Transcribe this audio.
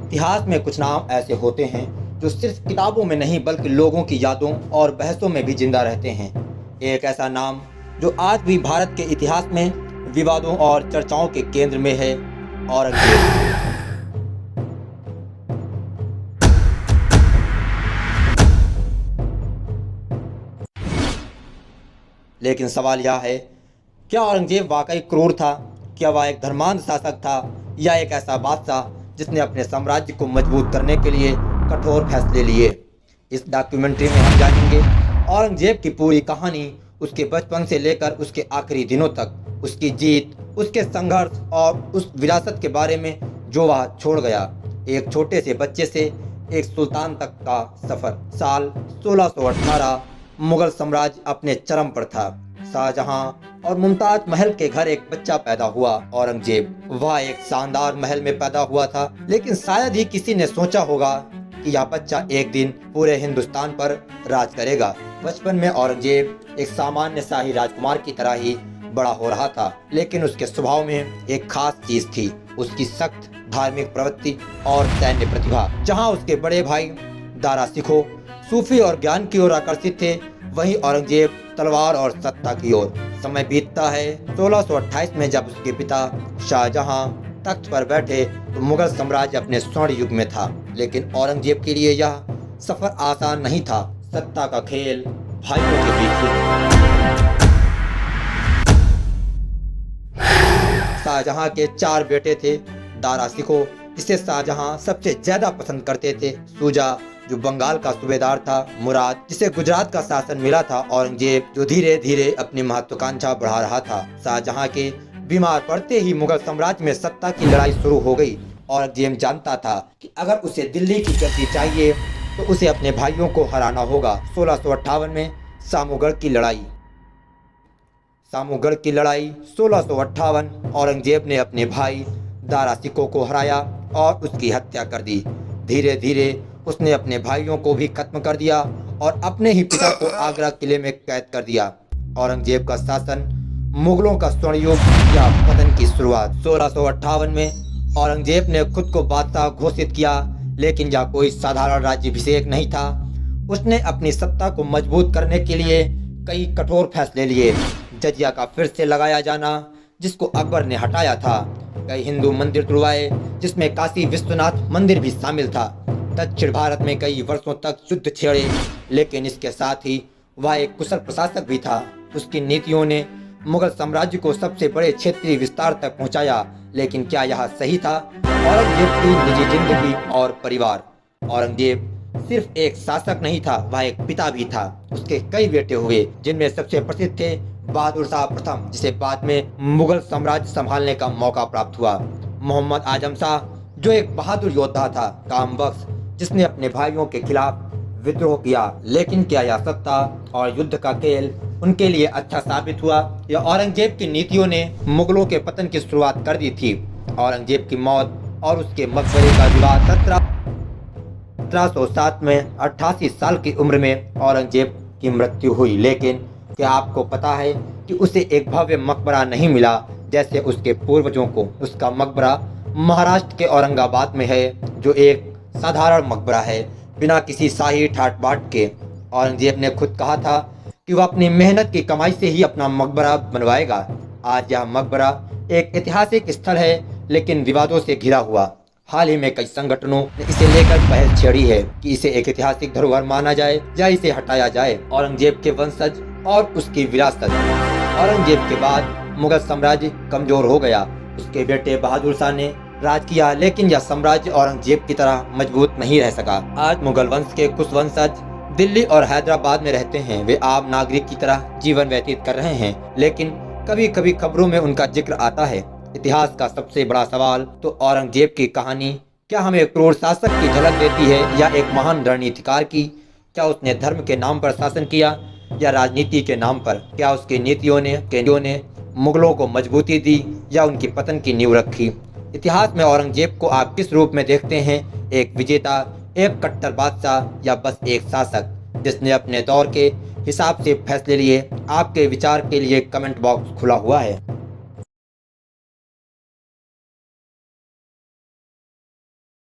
इतिहास में कुछ नाम ऐसे होते हैं जो सिर्फ किताबों में नहीं बल्कि लोगों की यादों और बहसों में भी जिंदा रहते हैं। एक ऐसा नाम जो आज भी भारत के इतिहास में विवादों और चर्चाओं के केंद्र में है, औरंगजेब। लेकिन सवाल यह है, क्या औरंगजेब वाकई क्रूर था? क्या वह एक धर्मांध शासक था या एक ऐसा बादशाह जिसने अपने साम्राज्य को मजबूत करने के लिए कठोर फैसले लिए? इस डॉक्यूमेंट्री में हम जानेंगे औरंगजेब की पूरी कहानी, उसके बचपन से लेकर उसके आखिरी दिनों तक, उसकी जीत, उसके संघर्ष और उस विरासत के बारे में जो वह छोड़ गया। एक छोटे से बच्चे से एक सुल्तान तक का सफर। साल 1618 मुगल साम्राज्य अपने चरम पर था। शाहजहां और मुमताज महल के घर एक बच्चा पैदा हुआ, औरंगजेब। वह एक शानदार महल में पैदा हुआ था, लेकिन शायद ही किसी ने सोचा होगा कि यह बच्चा एक दिन पूरे हिंदुस्तान पर राज करेगा। बचपन में औरंगजेब एक सामान्य शाही राजकुमार की तरह ही बड़ा हो रहा था, लेकिन उसके स्वभाव में एक खास चीज थी, उसकी सख्त धार्मिक प्रवृत्ति और सैन्य प्रतिभा। जहां उसके बड़े भाई दारा सिखो सूफी और ज्ञान की ओर आकर्षित थे, वहीं औरंगजेब तलवार और सत्ता की ओर। समय बीतता है 1628 में, जब उसके पिता शाहजहां तख्त पर बैठे तो मुगल साम्राज्य अपने स्वर्ण युग में था। लेकिन औरंगजेब के लिए यह सफर आसान नहीं था। सत्ता का खेल भाइयों के बीच था। शाहजहां के 4 बेटे थे। दारा सिखो, जिसे शाहजहां सबसे ज्यादा पसंद करते थे, शुजा, जो बंगाल का सूबेदार था, मुराद, जिसे गुजरात का शासन मिला था, औरंगजेब, जो धीरे धीरे अपनी महत्वाकांक्षा बढ़ा रहा था। शाहजहां के बीमार पड़ते ही मुगल साम्राज्य में सत्ता की लड़ाई शुरू हो गई। औरंगजेब जानता था कि अगर उसे दिल्ली की गद्दी चाहिए तो उसे अपने भाइयों को हराना होगा। 1658 में सामूगढ़ की लड़ाई। 1658 औरंगजेब ने अपने भाई दारा सिखो को हराया और उसकी हत्या कर दी। धीरे धीरे उसने अपने भाइयों को भी खत्म कर दिया और अपने ही पिता को आगरा किले में कैद कर दिया। औरंगजेब का शासन, मुगलों का स्वर्ण युग या पतन की शुरुआत। 1658 में औरंगजेब ने खुद को बादशाह घोषित किया, लेकिन यह कोई साधारण राज्याभिषेक नहीं था। उसने अपनी सत्ता को मजबूत करने के लिए कई कठोर फैसले लिए। जजिया का फिर से लगाया जाना, जिसको अकबर ने हटाया था। कई हिंदू मंदिर तुड़वाए, जिसमें काशी विश्वनाथ मंदिर भी शामिल था। दक्षिण भारत में कई वर्षों तक युद्ध छेड़े, लेकिन इसके साथ ही वह एक कुशल प्रशासक भी था। उसकी नीतियों ने मुगल साम्राज्य को सबसे बड़े क्षेत्रीय विस्तार तक पहुंचाया। लेकिन क्या यह सही था? औरंगजेब की निजी जिंदगी और परिवार। औरंगजेब सिर्फ एक शासक नहीं था, वह एक पिता भी था। उसके कई बेटे हुए, जिनमें सबसे प्रसिद्ध थे बहादुर शाह प्रथम, जिसे बाद में मुगल साम्राज्य संभालने का मौका प्राप्त हुआ। मोहम्मद आजम शाह, जो एक बहादुर योद्धा था। कामबख्श, जिसने अपने भाइयों के खिलाफ विद्रोह किया। लेकिन क्या यह सत्ता और युद्ध का खेल उनके लिए अच्छा साबित हुआ? या औरंगजेब की नीतियों ने मुगलों के पतन की शुरुआत कर दी थी? औरंगजेब की मौत और उसके मकबरे का विवाद। 1707 में 88 साल की उम्र में औरंगजेब की मृत्यु हुई। लेकिन क्या आपको पता है कि उसे एक भव्य मकबरा नहीं मिला जैसे उसके पूर्वजों को? उसका मकबरा महाराष्ट्र के औरंगाबाद में है, जो एक साधारण मकबरा है, बिना किसी शाही ठाट बाट के। औरंगजेब ने खुद कहा था कि वह अपनी मेहनत की कमाई से ही अपना मकबरा बनवाएगा। आज यह मकबरा एक ऐतिहासिक स्थल है, लेकिन विवादों से घिरा हुआ। हाल ही में कई संगठनों ने इसे लेकर बहस छेड़ी है कि इसे एक ऐतिहासिक धरोहर माना जाए या इसे हटाया जाए। औरंगजेब के वंशज और उसकी विरासत। औरंगजेब के बाद मुगल साम्राज्य कमजोर हो गया। उसके बेटे बहादुर शाह ने राज किया, लेकिन यह साम्राज्य औरंगजेब की तरह मजबूत नहीं रह सका। आज मुगल वंश के कुछ वंशज दिल्ली और हैदराबाद में रहते हैं। वे आम नागरिक की तरह जीवन व्यतीत कर रहे हैं, लेकिन कभी कभी खबरों में उनका जिक्र आता है। इतिहास का सबसे बड़ा सवाल तो औरंगजेब की कहानी क्या हमें क्रूर शासक की झलक देती है या एक महान रणनीतिकार की? क्या उसने धर्म के नाम पर शासन किया या राजनीति के नाम पर? क्या उसकी नीतियों ने मुगलों को मजबूती दी या उनकी पतन की नींव रखी? इतिहास में औरंगजेब को आप किस रूप में देखते हैं? एक विजेता, एक कट्टर बादशाह या बस एक शासक जिसने अपने दौर के हिसाब से फैसले लिए? आपके विचार के लिए कमेंट बॉक्स खुला हुआ है।